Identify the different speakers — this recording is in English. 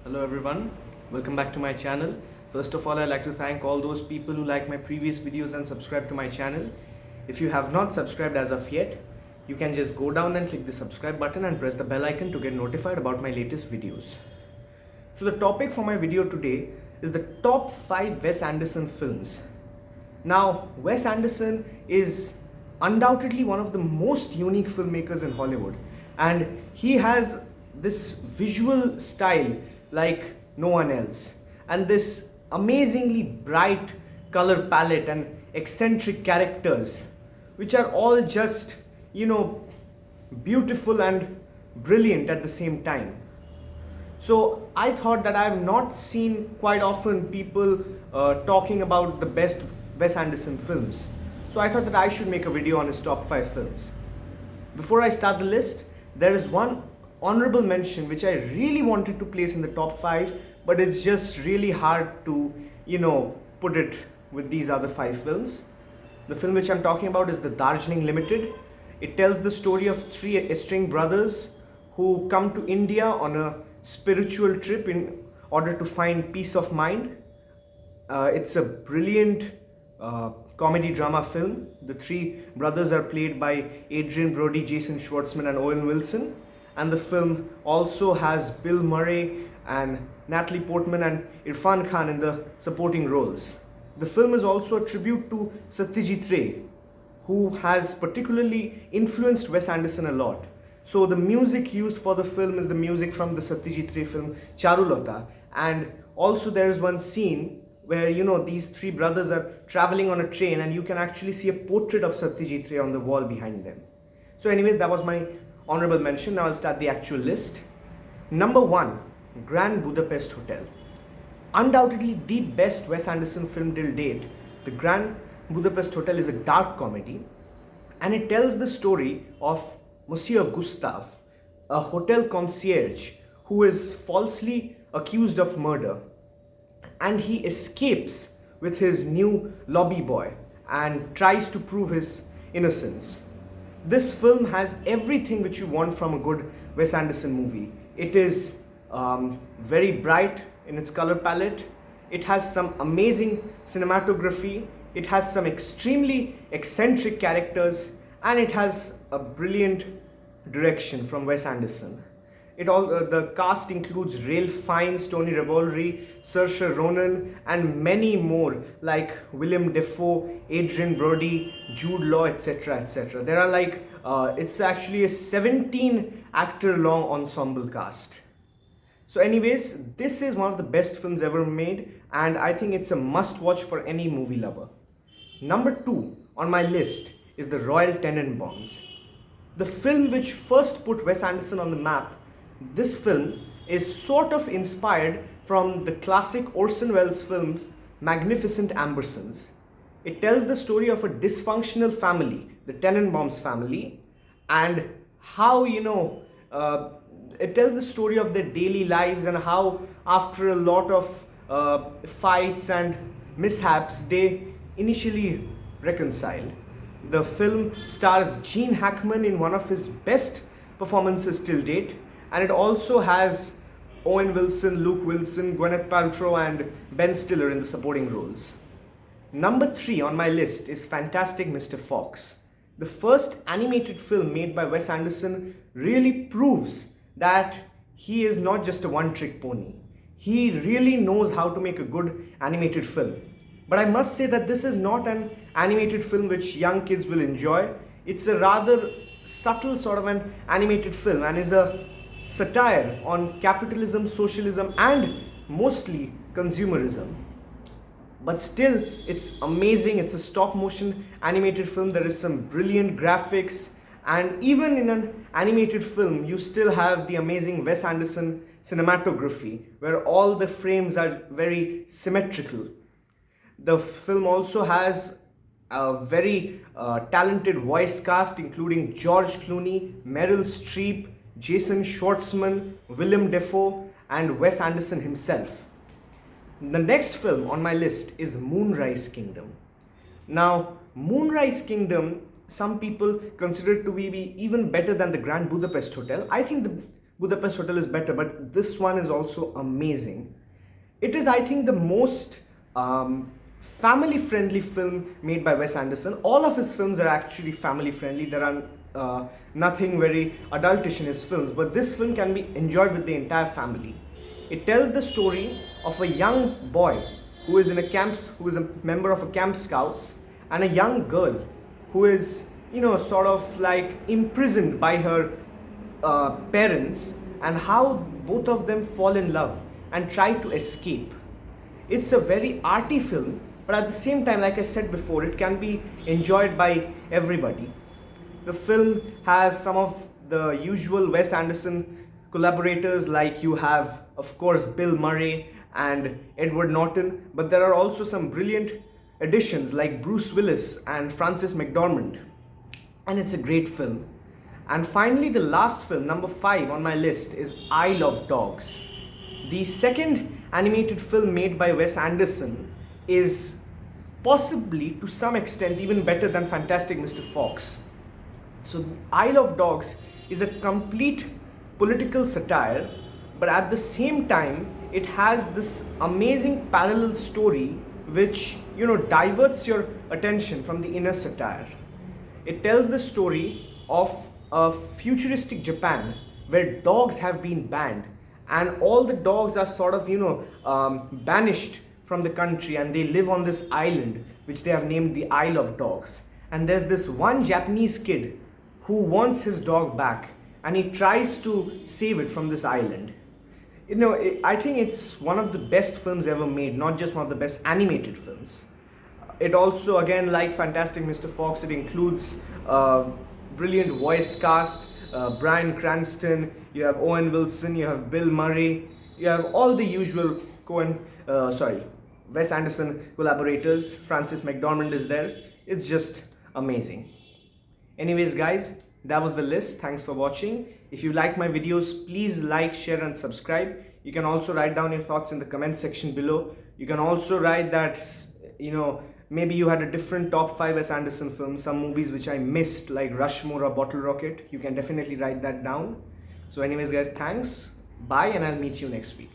Speaker 1: Hello everyone, welcome back to my channel. First of all, I'd like to thank all those people who like my previous videos and subscribe to my channel. If you have not subscribed as of yet, you can just go down and click the subscribe button and press the bell icon to get notified about my latest videos. So the topic for my video today is the top 5 Wes Anderson films. Now, Wes Anderson is undoubtedly one of the most unique filmmakers in Hollywood, and he has this visual style like no one else, and this amazingly bright color palette and eccentric characters, which are all just, beautiful and brilliant at the same time. So I thought that I have not seen quite often people talking about the best Wes Anderson films. So I thought that I should make a video on his top 5 films. Before I start the list, there is one honorable mention which I really wanted to place in the top 5, but it's just really hard to, put it with these other 5 films. The film which I'm talking about is The Darjeeling Limited. It tells the story of 3 estranged brothers who come to India on a spiritual trip in order to find peace of mind. It's a brilliant comedy drama film. The 3 brothers are played by Adrian Brody, Jason Schwartzman, and Owen Wilson. And the film also has Bill Murray and Natalie Portman and Irfan Khan in the supporting roles. The film is also a tribute to Satyajit Ray, who has particularly influenced Wes Anderson a lot. So the music used for the film is the music from the Satyajit Ray film Charulata, and also there is one scene where these 3 brothers are traveling on a train and you can actually see a portrait of Satyajit Ray on the wall behind them. So anyways, that was my honorable mention. Now I'll start the actual list. Number 1, Grand Budapest Hotel. Undoubtedly the best Wes Anderson film till date. The Grand Budapest Hotel is a dark comedy, and it tells the story of Monsieur Gustave, a hotel concierge who is falsely accused of murder, and he escapes with his new lobby boy and tries to prove his innocence. This film has everything which you want from a good Wes Anderson movie. It is very bright in its color palette. It has some amazing cinematography. It has some extremely eccentric characters, and it has a brilliant direction from Wes Anderson. The cast includes Ralph Fiennes, Tony Revolori, Saoirse Ronan, and many more like Willem Dafoe, Adrian Brody, Jude Law, etc., etc. There are it's actually a 17 actor long ensemble cast. So anyways, this is one of the best films ever made, and I think it's a must watch for any movie lover. Number 2 on my list is The Royal Tenenbaums. The film which first put Wes Anderson on the map. This film is sort of inspired from the classic Orson Welles films Magnificent Ambersons. It tells the story of a dysfunctional family, the Tenenbaums family, and how, it tells the story of their daily lives and how after a lot of fights and mishaps, they initially reconcile. The film stars Gene Hackman in one of his best performances till date, and it also has Owen Wilson, Luke Wilson, Gwyneth Paltrow, and Ben Stiller in the supporting roles. Number 3 on my list is Fantastic Mr. Fox. The first animated film made by Wes Anderson really proves that he is not just a one-trick pony. He really knows how to make a good animated film. But I must say that this is not an animated film which young kids will enjoy. It's a rather subtle sort of an animated film and is a satire on capitalism, socialism, and mostly consumerism. But still, it's amazing. It's a stop motion animated film. There is some brilliant graphics, and even in an animated film, you still have the amazing Wes Anderson cinematography where all the frames are very symmetrical. The film also has a very talented voice cast including George Clooney, Meryl Streep, Jason Schwartzman, Willem Dafoe, and Wes Anderson himself. The next film on my list is Moonrise Kingdom. Now, Moonrise Kingdom, some people consider it to be even better than the Grand Budapest Hotel. I think Budapest Hotel is better, but this one is also amazing. It is, I think, the most family friendly film made by Wes Anderson. All of his films are actually family friendly. There are nothing very adultish in his films, but this film can be enjoyed with the entire family. It tells the story of a young boy who is who is a member of a camp scouts, and a young girl who is, sort of like imprisoned by her parents, and how both of them fall in love and try to escape. It's a very arty film, but at the same time, like I said before, it can be enjoyed by everybody. The film has some of the usual Wes Anderson collaborators, like you have, of course, Bill Murray and Edward Norton, but there are also some brilliant additions like Bruce Willis and Frances McDormand, and it's a great film. And finally, the last film, number 5 on my list, is I Love Dogs. The second animated film made by Wes Anderson is possibly, to some extent, even better than Fantastic Mr. Fox. So, I Love Dogs is a complete political satire, but at the same time, it has this amazing parallel story which, diverts your attention from the inner satire. It tells the story of a futuristic Japan where dogs have been banned, and all the dogs are sort of, banished from the country, and they live on this island which they have named the Isle of Dogs. And there's this one Japanese kid who wants his dog back, and he tries to save it from this island. I think it's one of the best films ever made, not just one of the best animated films. It also, again, like Fantastic Mr. Fox, it includes brilliant voice cast, Bryan Cranston, you have Owen Wilson, you have Bill Murray, you have all the usual Wes Anderson collaborators. Frances McDormand is there. It's just amazing. Anyways, guys, that was the list. Thanks for watching. If you like my videos, please like, share and subscribe. You can also write down your thoughts in the comment section below. You can also write that, maybe you had a different top 5 Wes Anderson films, some movies which I missed, like Rushmore or Bottle Rocket. You can definitely write that down. So anyways, guys, thanks. Bye, and I'll meet you next week.